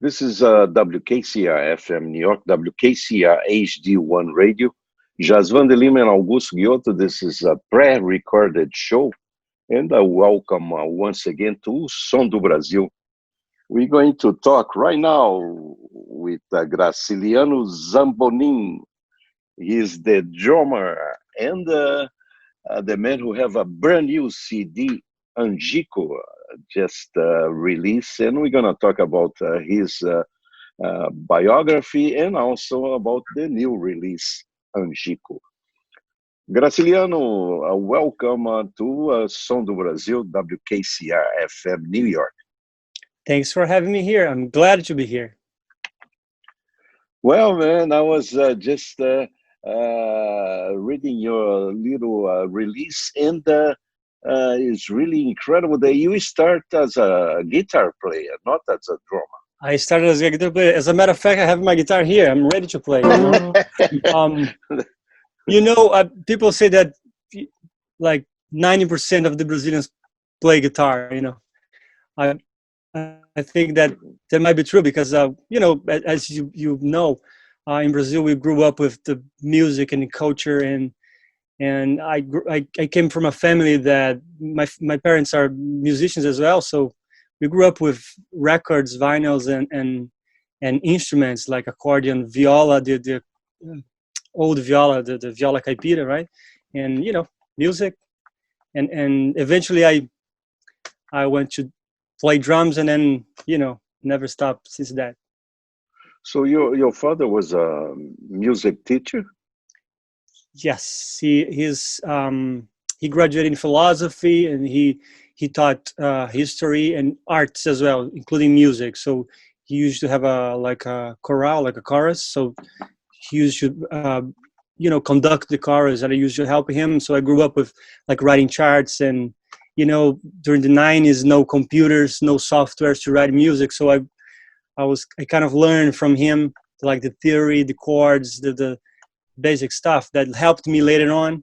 This is WKCR FM New York, WKCR HD1 Radio. Jassvan, DeLima, and Augusto, Ghiotto. This is a pre-recorded show, and I welcome once again to Som do Brasil. We're going to talk right now with Graciliano Zambonin. He is the drummer and the man who have a brand new CD, Angico, just released, and we're going to talk about his biography and also about the new release, Angico. Graciliano, welcome to Som do Brasil, WKCR FM New York. Thanks for having me here. I'm glad to be here. Well, man, I was just reading your little release, and it's really incredible that you start as a guitar player, not as a drummer. I started as a guitar player. As a matter of fact, I have my guitar here. I'm ready to play. People say that like 90% of the Brazilians play guitar. I think that might be true because as you know, in Brazil we grew up with the music and the culture, and I came from a family that my parents are musicians as well, so we grew up with records, vinyls, and instruments like accordion, viola, the old viola, the viola caipira, right? And music, and eventually I went to play drums, and then never stopped since that. So your father was a music teacher? Yes, he graduated in philosophy, and he taught history and arts as well, including music. So he used to have a chorale, like a chorus. So he used to conduct the chorus, and I used to help him. So I grew up with like writing charts, and during the 90s, no computers, no softwares to write music. So I kind of learned from him, like the theory, the chords, the basic stuff that helped me later on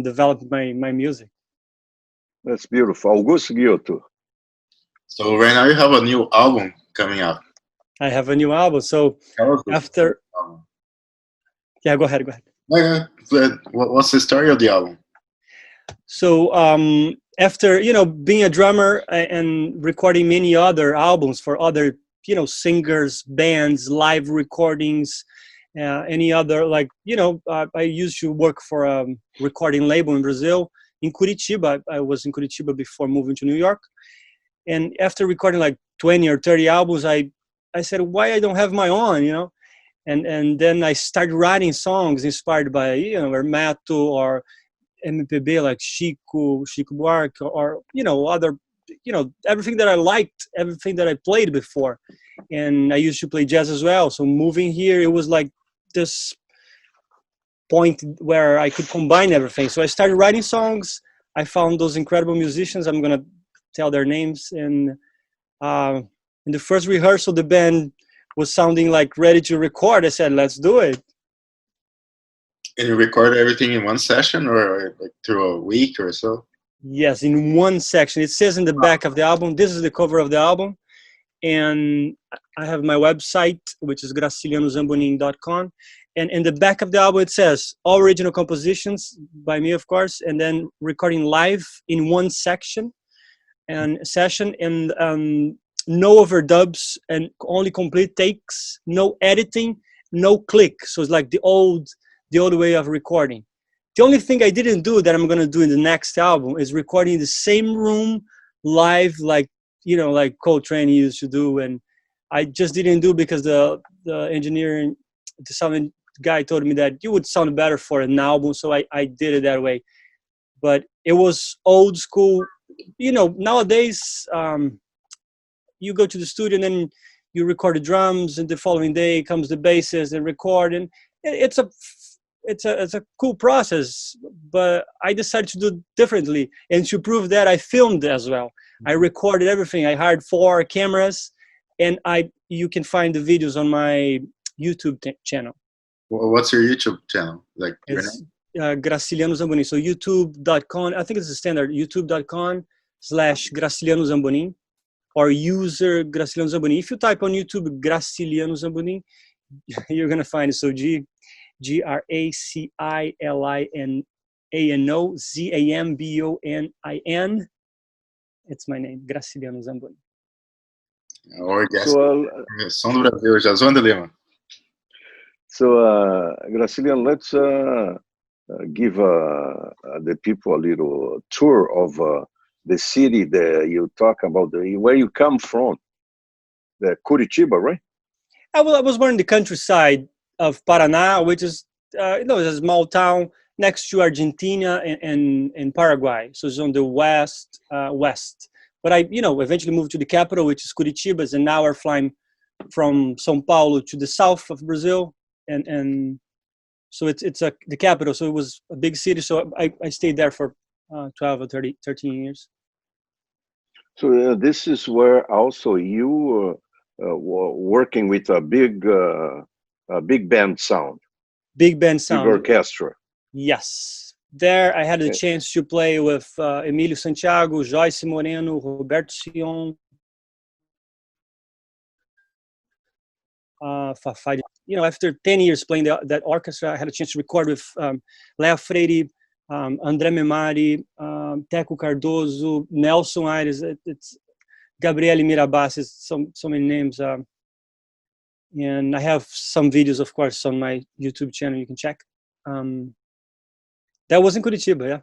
develop my music. That's beautiful. Augusto, Ghiotto. So right now you have a new album coming out. I have a new album. So after... Yeah, go ahead. What's the story of the album? So after being a drummer and recording many other albums for other singers, bands, live recordings, any other I used to work for a recording label in Brazil, in Curitiba. I was in Curitiba before moving to New York, and after recording like 20 or 30 albums, I said, why I don't have my own, and then I started writing songs inspired by Hermeto or MPB, like Chico Buarque, or other, everything that I liked, everything that I played before. And I used to play jazz as well. So moving here, it was like this point where I could combine everything. So I started writing songs. I found those incredible musicians. I'm gonna tell their names. And in the first rehearsal, the band was sounding like ready to record. I said, let's do it. And you record everything in one session, or like through a week or so? Yes, in one section. It says in the back of the album, this is the cover of the album. And I have my website, which is gracilianozambonin.com. And in the back of the album, it says all original compositions by me, of course, and then recording live in one section and session, and no overdubs and only complete takes, no editing, no click. So it's like the old way of recording. The only thing I didn't do that I'm going to do in the next album is recording in the same room live, like Coltrane used to do. And I just didn't do because the engineer, the sound guy told me that you would sound better for an album. So I did it that way. But it was old school. Nowadays, you go to the studio and then you record the drums, and the following day comes the bassist and record. And it's a cool process, but I decided to do it differently. And to prove that, I filmed as well. I recorded everything. I hired 4 cameras, and you can find the videos on my YouTube channel. What's your YouTube channel? It's Graciliano Zambonin. So youtube.com, I think it's the standard, youtube.com/Graciliano Zambonin. or user Graciliano Zambonin. If you type on YouTube Graciliano Zambonin, you're gonna find it. So Graciliano Zambonin. It's my name, Graciliano Zambonin. Or guess. So, Som do Brasil, Jassvan DeLima. so Graciliano, let's give the people a little tour of the city that you talk about, where you come from, the Curitiba, right? I was born in the countryside of Paraná, which is it's a small town next to Argentina and Paraguay. So it's on the west. But I eventually moved to the capital, which is Curitiba, and now we're flying from São Paulo to the south of Brazil, and so it's the capital. So it was a big city. So I stayed there for 12 or 13 years. So this is where also you working with a big band sound, Big band big sound. orchestra. Yes. There I had the chance to play with Emílio Santiago, Joyce Moreno, Roberto Sion, Fafá. After 10 years playing that orchestra, I had a chance to record with Léo Freire, André Memari, Teco Cardoso, Nelson Aires, it's Gabriele Mirabassi, so many names. And I have some videos, of course, on my YouTube channel you can check. That was in Curitiba, yeah.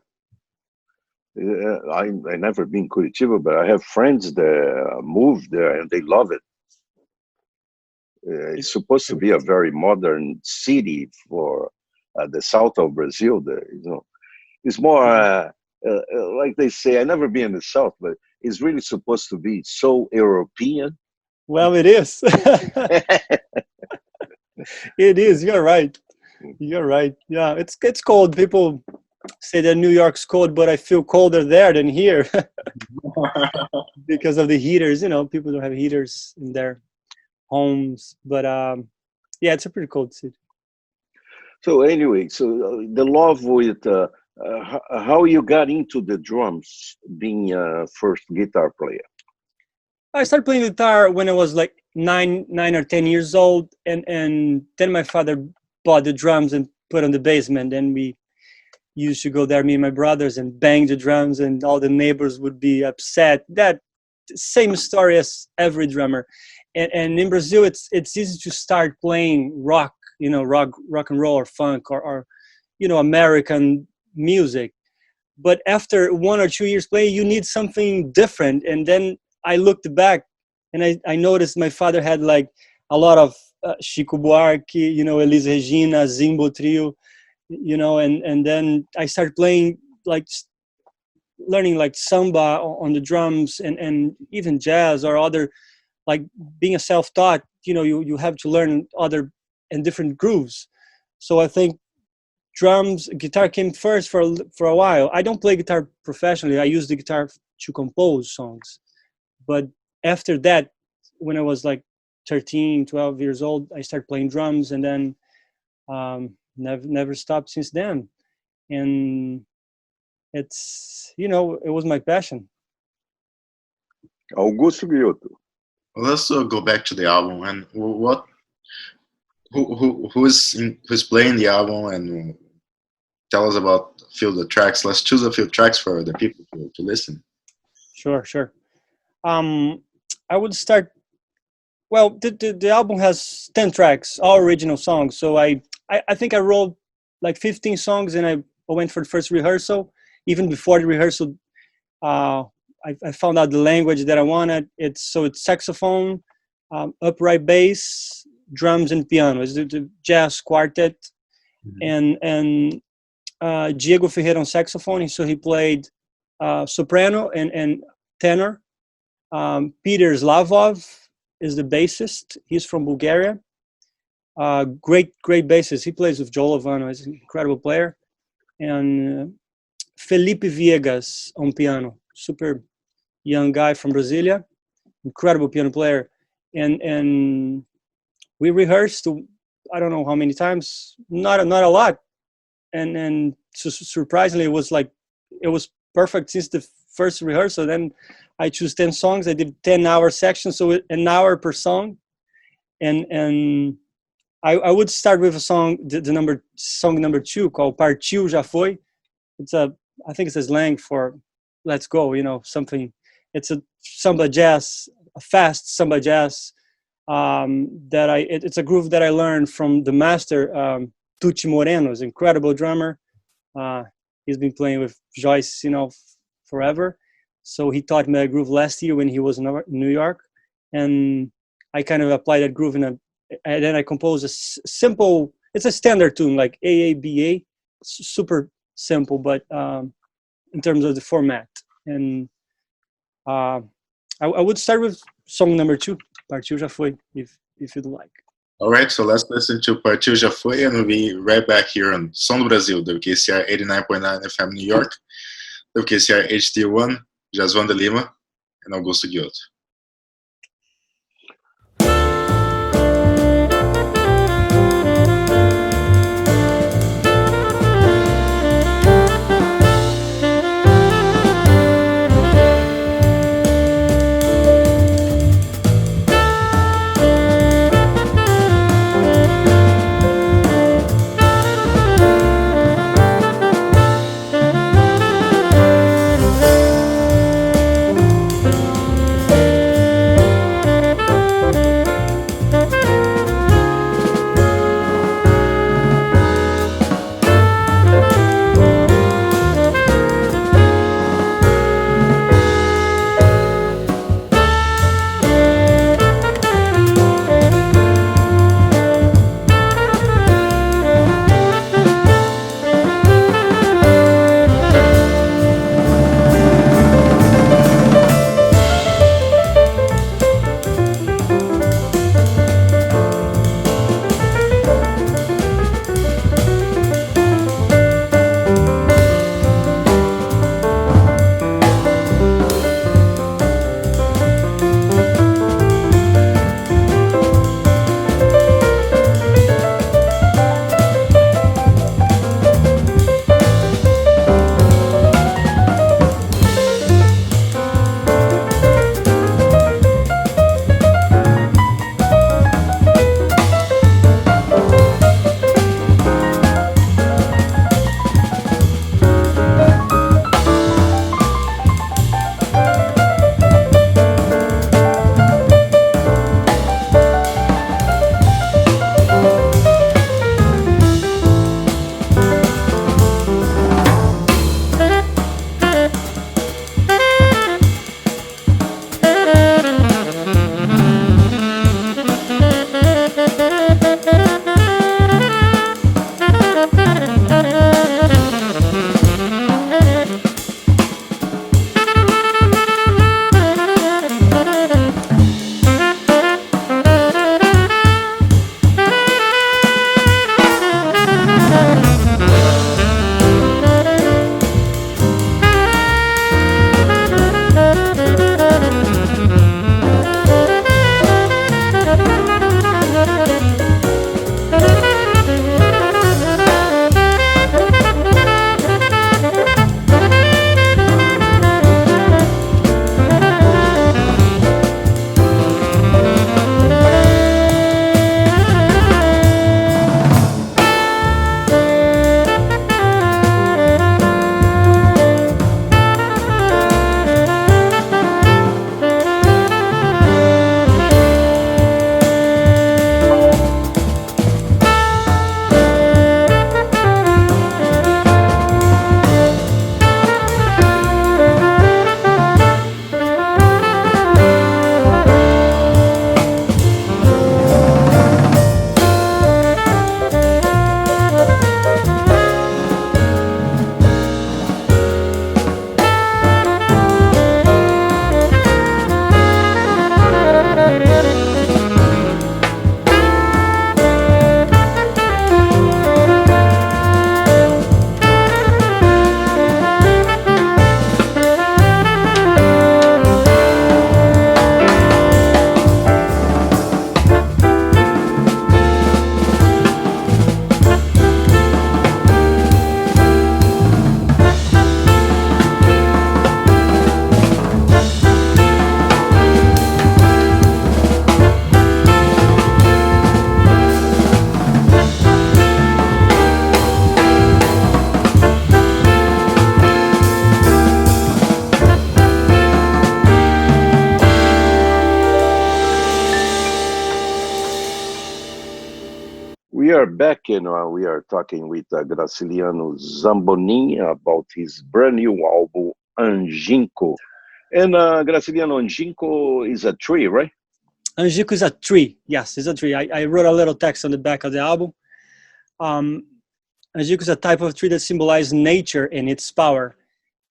I never been Curitiba, but I have friends that moved there and they love it. It's supposed to be a very modern city for the south of Brazil. It's more like they say. I never been in the south, but it's really supposed to be so European. Well, it is. It is. You're right. You're right. Yeah, it's cold. People say that New York's cold, but I feel colder there than here because of the heaters. People don't have heaters in their homes, but yeah, it's a pretty cold city. So anyway, the love with how you got into the drums, being a first guitar player. I started playing guitar when I was like 9 or 10 years old, and then my father bought the drums and put on the basement, and we used to go there, me and my brothers, and bang the drums, and all the neighbors would be upset. That same story as every drummer. And in Brazil, it's easy to start playing rock, rock and roll or funk or American music. But after 1 or 2 years playing, you need something different. And then I looked back, and I noticed my father had like a lot of Chico Buarque, Elis Regina, Zimbo Trio, and then I started playing, learning like samba on the drums and even jazz or other, like being a self-taught, you have to learn other and different grooves. So I think guitar came first for a while. I don't play guitar professionally. I use the guitar to compose songs. But after that, when I was like 13, 12 years old, I started playing drums, and then never stopped since then. And it's, it was my passion. Augusto Ghiotto. Let's go back to the album and who's playing the album, and tell us about a few of the tracks. Let's choose a few tracks for the people to listen. Sure. I would start. Well, the album has 10 tracks, all original songs. So I think I wrote like 15 songs, and I went for the first rehearsal. Even before the rehearsal, I found out the language that I wanted. It's saxophone, upright bass, drums, and piano. It's the jazz quartet, and Diego Ferreira on saxophone. So he played soprano and tenor. Peter Slavov is the bassist. He's from Bulgaria. Great bassist. He plays with Joe Lovano. He's an incredible player. And Felipe Viegas on piano. Super young guy from Brasilia. Incredible piano player. And we rehearsed, I don't know how many times. Not a lot. And so surprisingly, it was perfect since the first rehearsal. Then I choose 10 songs. I did 10-hour sections, so an hour per song. And I would start with a song, song number 2 called Partiu Já Foi. I think it's a slang for let's go, something. It's a samba jazz, a fast samba jazz it's a groove that I learned from the master, Tucci Moreno's incredible drummer. He's been playing with Joyce, forever. So he taught me a groove last year when he was in New York, and I kind of applied that groove and then I composed a simple. It's a standard tune like AABA, super simple, but in terms of the format. And I would start with song number 2, Partiu Já Foi, if you'd like. All right, so let's listen to Partiu Já Foi, and we'll be right back here on Som do Brasil, WKCR 89.9 FM New York, WKCR HD1, Jassvan DeLima, and Augusto Ghiotto. we are back and we are talking with Graciliano Zambonin about his brand new album, Angico. And Graciliano, Angico is a tree, right? Angico is a tree. Yes, it's a tree. I wrote a little text on the back of the album. Angico is a type of tree that symbolizes nature and its power.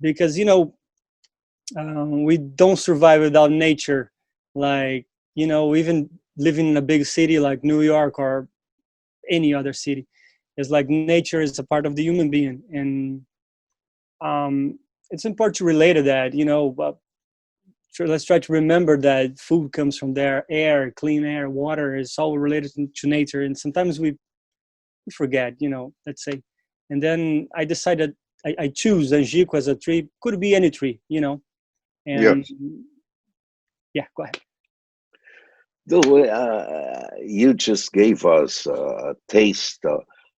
Because, we don't survive without nature. Like, even living in a big city like New York or any other city, it's like nature is a part of the human being. And it's important to relate to that, let's try to remember that food comes from there, air, clean air, water is all related to nature. And sometimes we forget, let's say. And then I decided I choose Angico as a tree. Could be any tree, And yeah, go ahead. You just gave us a taste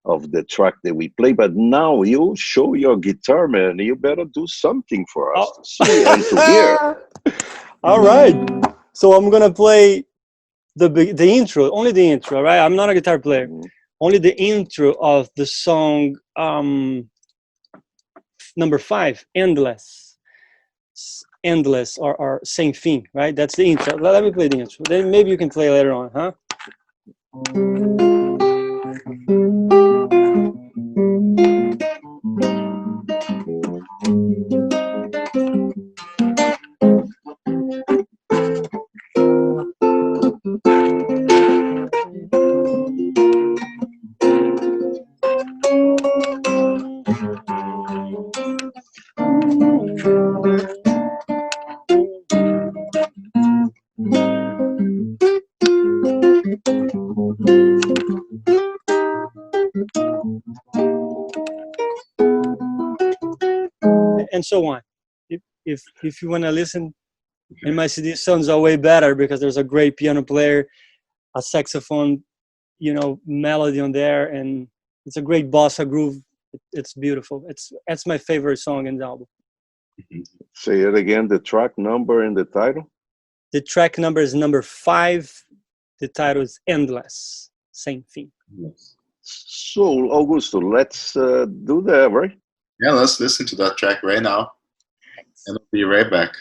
of the track that we play, but now you show your guitar, man. You better do something for us to see and to hear. All right. So I'm gonna play the intro, only the intro, right? I'm not a guitar player. Only the intro of the song number 5, Endless. Endless or same thing, right? That's the intro. Let me play the intro. Then maybe you can play later on, huh? And so on. If you want to listen, in my CD sounds are way better because there's a great piano player, a saxophone, melody on there, and it's a great bossa groove. It's beautiful. That's my favorite song in the album. Say it again, the track number and the title? The track number is number 5. The title is Endless. Same thing. Yes. So, Augusto, let's do that, right? Yeah, let's listen to that track right now. And I'll be right back.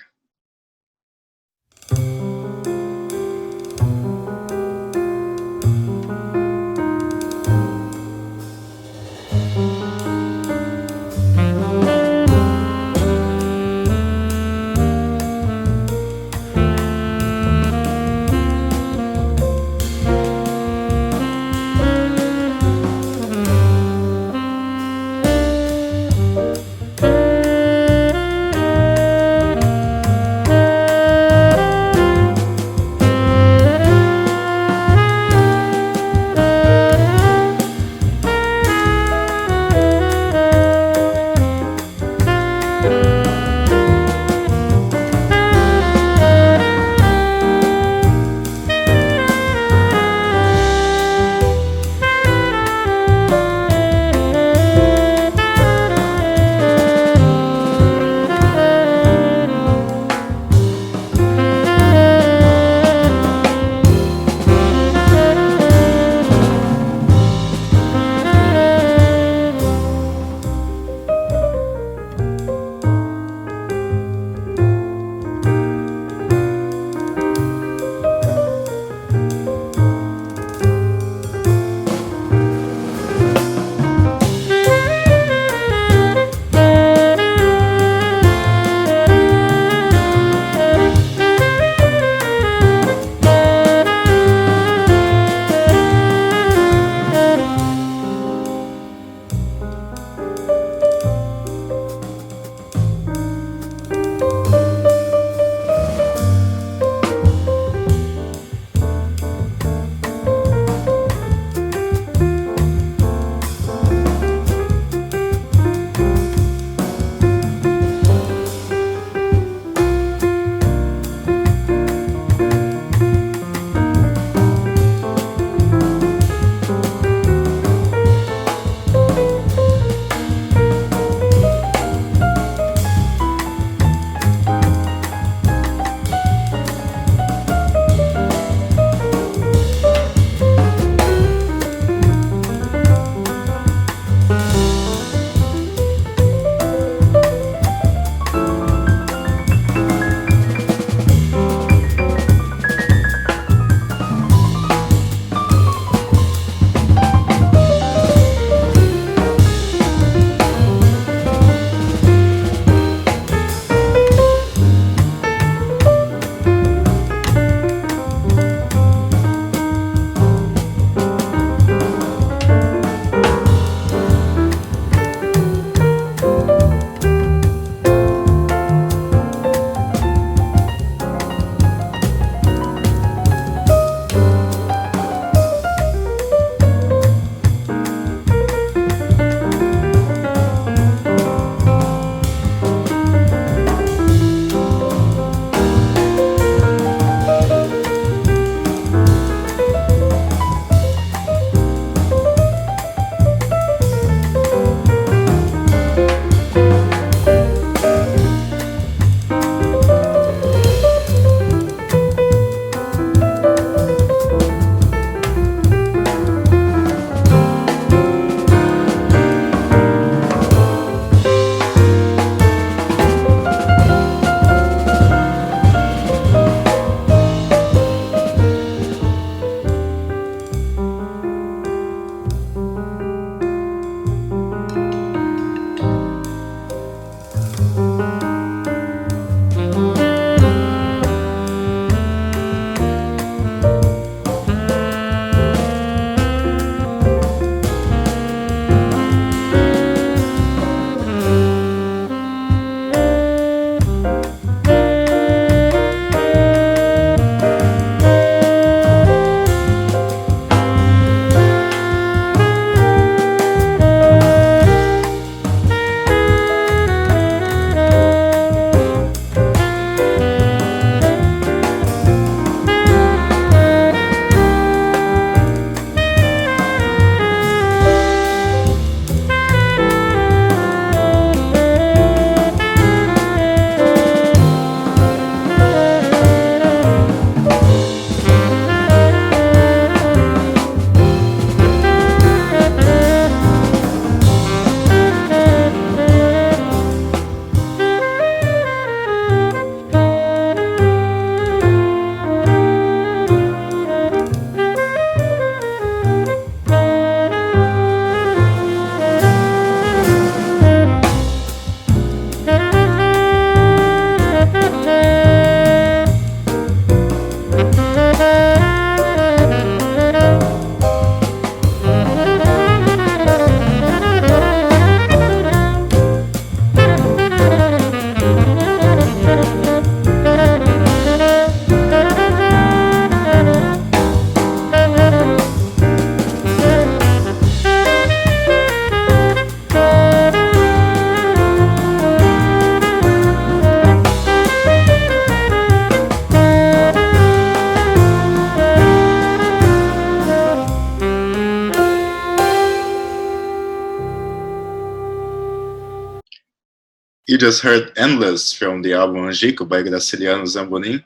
You just heard Endless from the album Angico by Graciliano Zambonin,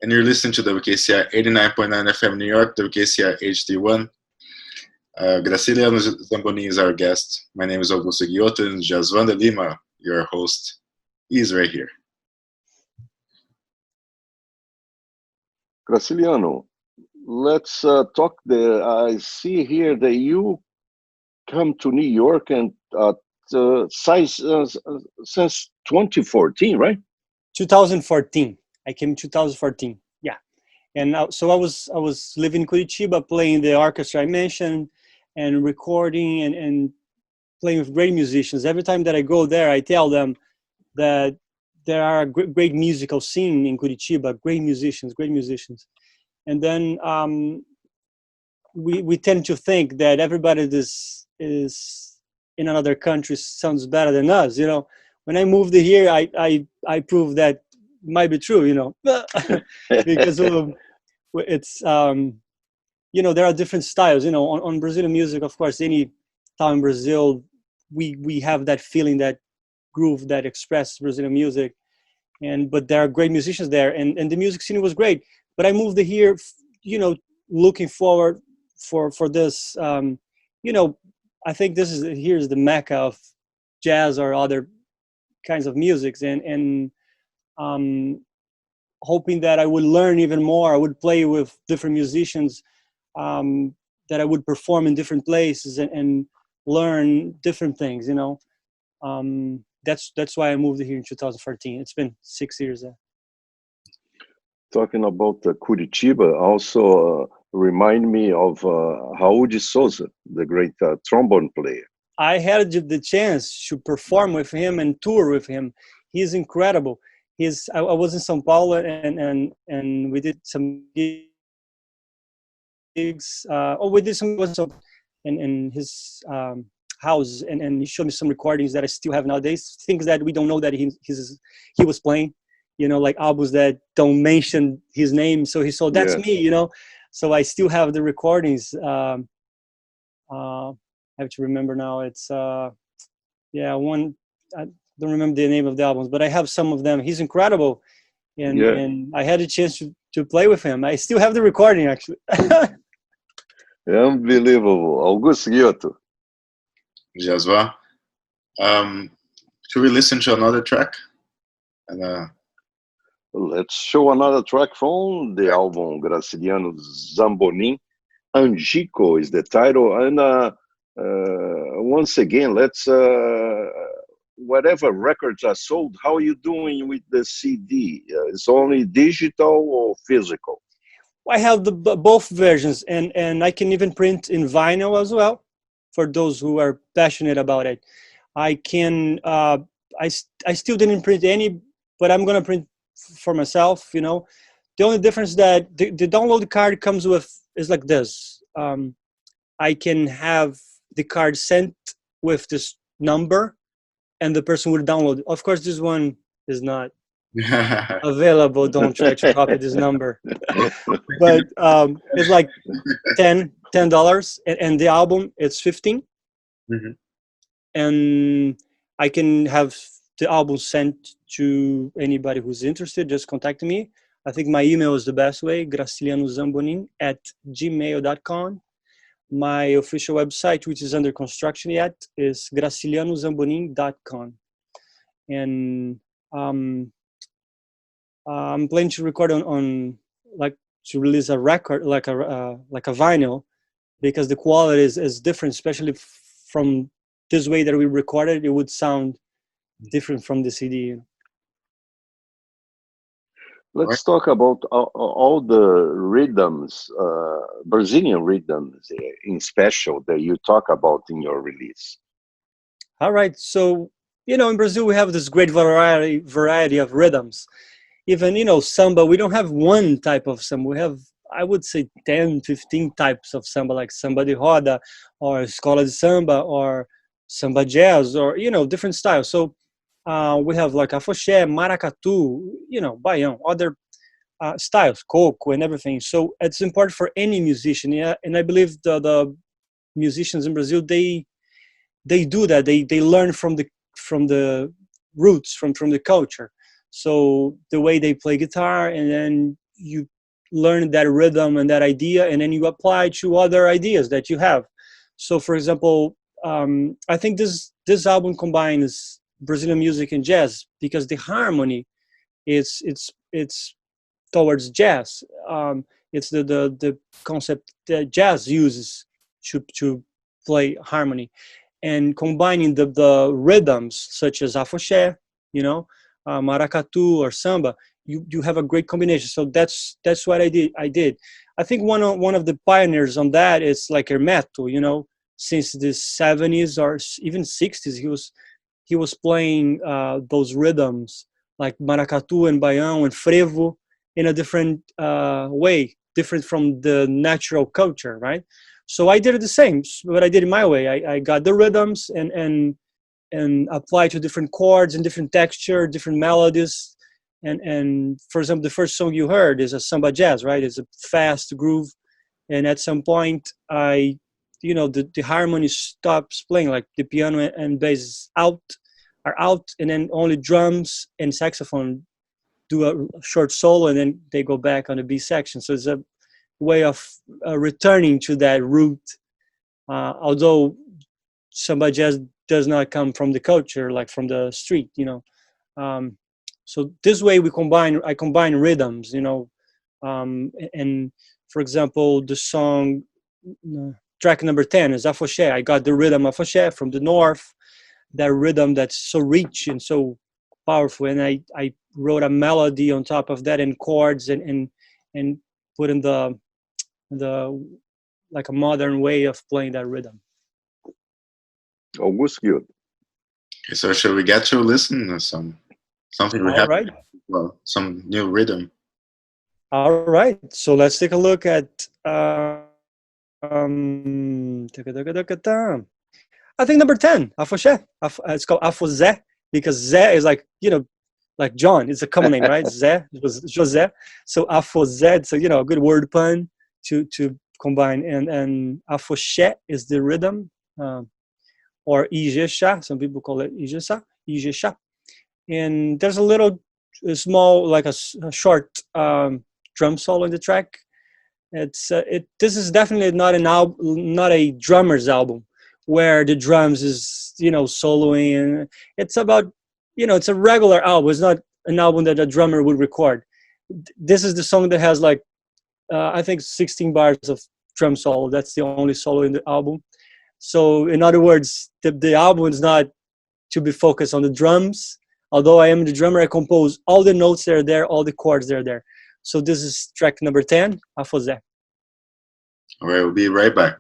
and you're listening to WKCR 89.9 FM New York, WKCR HD1. Graciliano Zambonin is our guest. My name is Augusto Ghiotto, and Jassvan DeLima, your host, is right here. Graciliano, let's talk. I see here that you come to New York and since 2014, right? 2014. I came in 2014. Yeah, and so I was living in Curitiba, playing the orchestra I mentioned, and recording and playing with great musicians. Every time that I go there, I tell them that there are a great musical scene in Curitiba, great musicians. And then we tend to think that everybody is in another country sounds better than us. You know, when I moved here, I proved that might be true. You know, because it's you know, there are different styles. You know, on Brazilian music, of course, any time in Brazil, we have that feeling, that groove that expresses Brazilian music, but there are great musicians there, and the music scene was great. But I moved here, you know, looking forward for this. You know, I think here's the mecca of jazz or other kinds of musics, and hoping that I would learn even more. I would play with different musicians, that I would perform in different places and learn different things. You know, that's why I moved here in 2014. It's been 6 years there. Talking about Curitiba, also remind me of Raul de Souza, the great trombone player. I had the chance to perform with him and tour with him. He's incredible. I was in São Paulo and we did some gigs. We did some in his house, and he showed me some recordings that I still have nowadays. Things that we don't know that he was playing. You know, like albums that don't mention his name. So he said, that's me, you know. So I still have the recordings. I have to remember now. It's, I don't remember the name of the albums, but I have some of them. He's incredible. And I had a chance to play with him. I still have the recording, actually. Unbelievable. Augusto Ghiotto. Jassvan. Should we listen to another track? And let's show another track from the album Graciliano Zambonin. Angico is the title. And once again, let's, whatever records are sold, how are you doing with the CD? It's only digital or physical? I have both versions, and I can even print in vinyl as well for those who are passionate about it. I can, I still didn't print any, but I'm going to print for myself, you know. The only difference that the download card comes with is like this. I can have the card sent with this number, and the person would download. Of course, this one is not available. Don't try to copy this number. But it's like $10, and the album it's $15. Mm-hmm. And I can have the album sent to anybody who's interested. Just contact me. I think my email is the best way, gracilianozambonin@gmail.com. My official website, which is under construction yet, is gracilianozambonin.com. And I'm planning to record on like to release a record, like a vinyl, because the quality is different, especially from this way that we recorded. It would sound different from the CD. Let's talk about all the rhythms, Brazilian rhythms in special that you talk about in your release. All right. So, you know, in Brazil, we have this great variety of rhythms. Even, you know, samba, we don't have one type of samba. We have, I would say, 10, 15 types of samba, like samba de roda or escola de samba or samba jazz, or, you know, different styles. So we have like afoxé, maracatu, you know, baião, other styles, coco and everything. So it's important for any musician. Yeah. And I believe the musicians in Brazil, they do that. They learn from the roots from the culture. So the way they play guitar, and then you learn that rhythm and that idea, and then you apply to other ideas that you have. So for example, I think this album combines Brazilian music and jazz, because the harmony it's towards jazz. It's the concept that jazz uses to play harmony, and combining the rhythms such as afoxé, maracatu or samba. You have a great combination. So that's what I did. I think one of the pioneers on that is like Hermeto. Since the 70s or even 60s, he was playing those rhythms like maracatu and baião and frevo in a different way, different from the natural culture, right? So I did it the same, but I did it my way. I got the rhythms and applied to different chords and different texture, different melodies. And for example, the first song you heard is a samba jazz, right? It's a fast groove. And at some point, the harmony stops playing, like the piano and bass are out, and then only drums and saxophone do a short solo, and then they go back on the B section. So it's a way of returning to that root, although samba jazz does not come from the culture, like from the street. So this way I combine rhythms, and for example, the song track number 10 is afoxé. I got the rhythm of afoxé from the north, that rhythm that's so rich and so powerful, and I wrote a melody on top of that, and chords, and put in the like a modern way of playing that rhythm. Augusto. Okay, so shall we get to listen to something we All have? right. Well, some new rhythm. All right. So let's take a look at. I think number 10, afoxé. It's called afozé, because Zé is like John. It's a common name, right? Zé, it was José. So afozé, so a good word pun to combine. And afoxé is the rhythm, or ijexá. Some people call it ijexá. And there's a small, like a short drum solo in the track. This is definitely not a drummer's album, where the drums is soloing, and it's about it's a regular album. It's not an album that a drummer would record. This is the song that has like I think 16 bars of drum solo. That's the only solo in the album. So in other words, the album is not to be focused on the drums. Although I am the drummer, I compose all the notes that are there, all the chords that are there. So this is track number 10, afozé. All right, we'll be right back.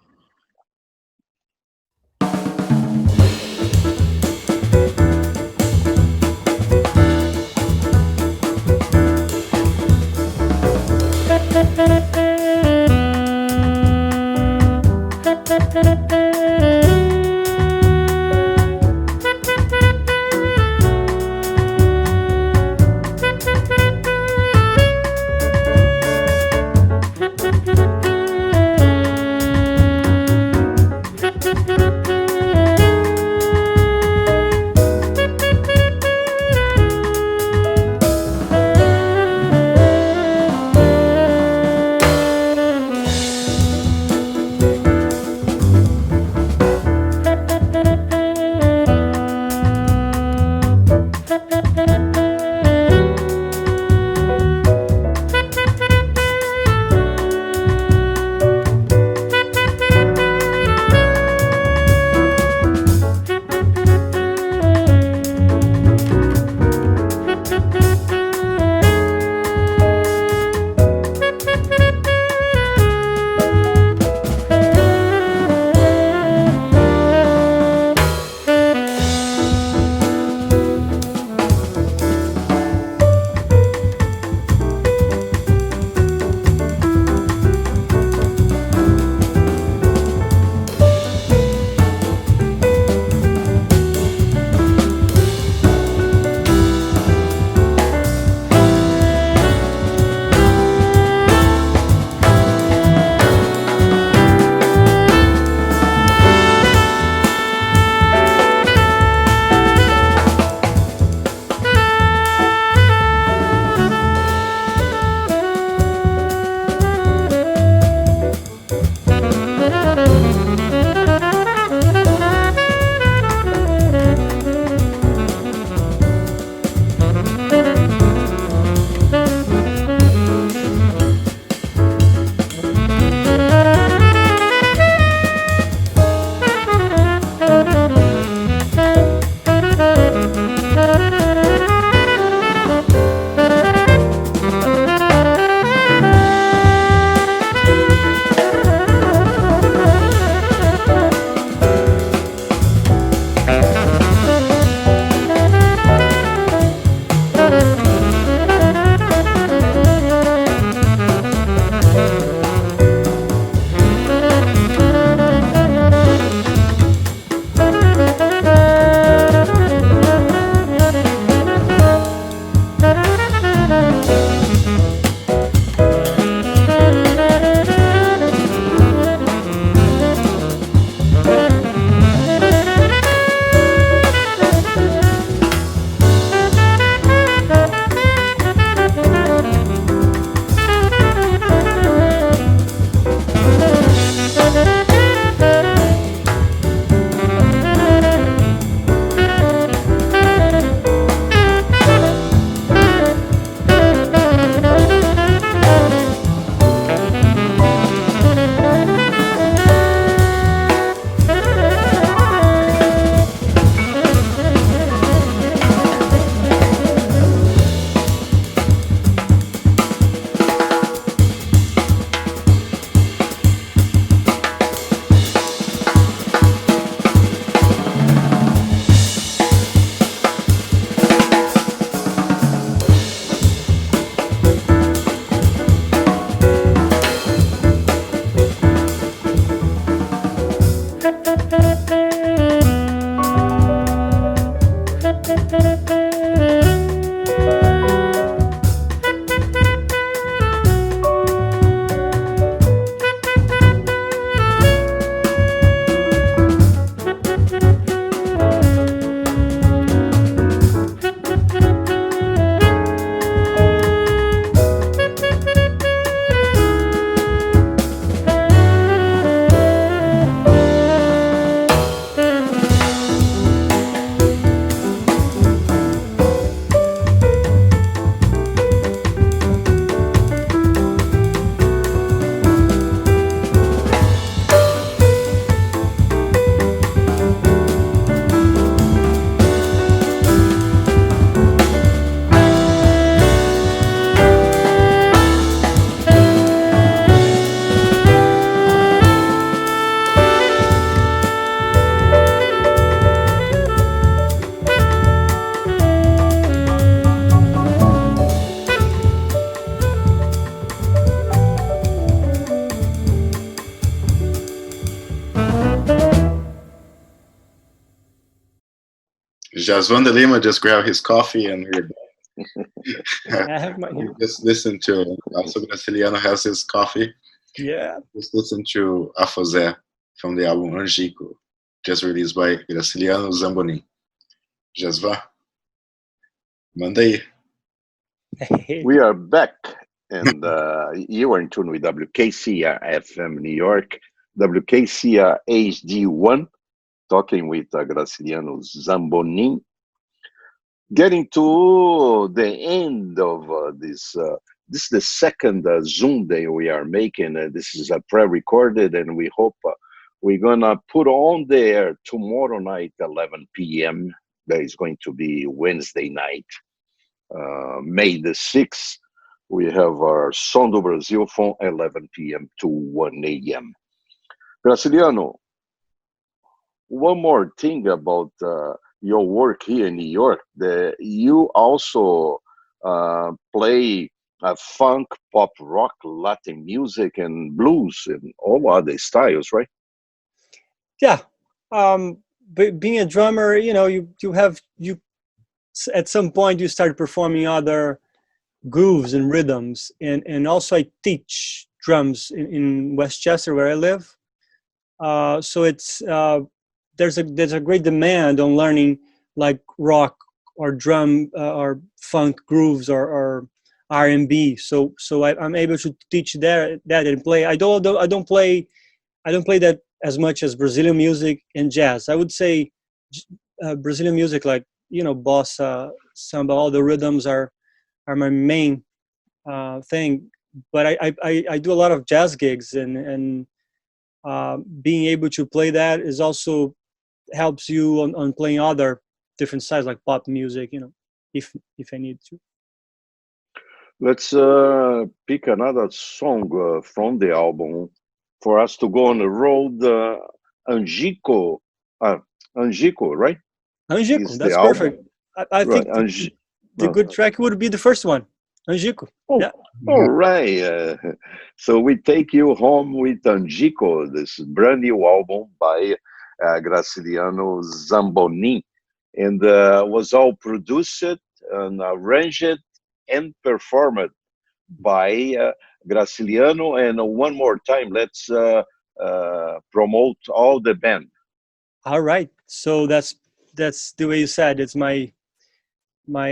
Jassvan DeLima just grabbed his coffee and we're I have my we just listened to also Graciliano has his coffee. yeah. Just listen to Afosé from the album Angico, just released by Graciliano Zambonin. Jassvan, manda aí. We are back, and you are in tune with WKCR FM New York, WKCR HD1, talking with Graciliano Zambonin. Getting to the end of this. This is the second Zoom day we are making. This is a pre-recorded, and we hope we're gonna put on there tomorrow night, 11 p.m. That is going to be Wednesday night, May the 6th. We have our Som do Brasil from 11 p.m. to 1 a.m. Graciliano, one more thing about your work here in New York. You also play funk, pop, rock, Latin music, and blues, and all other styles, right? Yeah. But being a drummer, you at some point you start performing other grooves and rhythms, and also I teach drums in Westchester where I live. So it's there's a great demand on learning like rock or drum or funk grooves or R&B. So I'm able to teach that and play. I don't play that as much as Brazilian music and jazz. I would say Brazilian music, like bossa, samba, all the rhythms are my main thing. But I do a lot of jazz gigs, and being able to play that is also helps you on playing other different styles like pop music, if I need to. Let's pick another song from the album for us to go on the road. Angico, Angico, right? Angico, Is the that's album, perfect. I right? think the good track would be the first one, Angico. Oh, Yeah. all right. So we take you home with Angico, this brand new album by Graciliano Zambonin, and was all produced and arranged and performed by Graciliano. And one more time, let's promote all the band. All right. So that's the way you said. It's my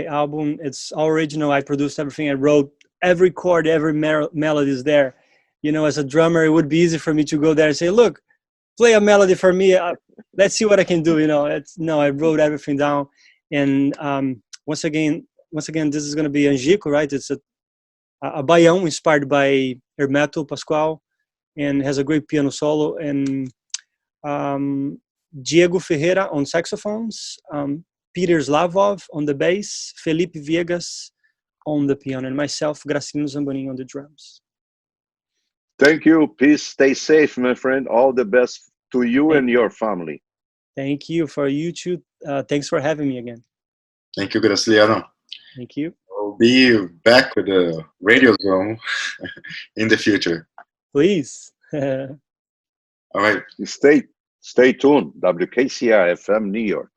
album. It's all original. I produced everything. I wrote every chord, every melody is there. As a drummer, it would be easy for me to go there and say, "Look, play a melody for me. Let's see what I can do." I wrote everything down. And once again, this is going to be Angico, right? It's a baião inspired by Hermeto Pascoal, and has a great piano solo. And Diego Ferreira on saxophones, Peter Slavov on the bass, Felipe Viegas on the piano, and myself, Graciliano Zambonin, on the drums. Thank you. Peace. Stay safe, my friend. All the best to you and your family. Thank you for you too. Thanks for having me again. Thank you, Graciliano. Thank you. We'll be back with the Radio Zone in the future. Please. All right. Stay tuned. WKCR FM New York.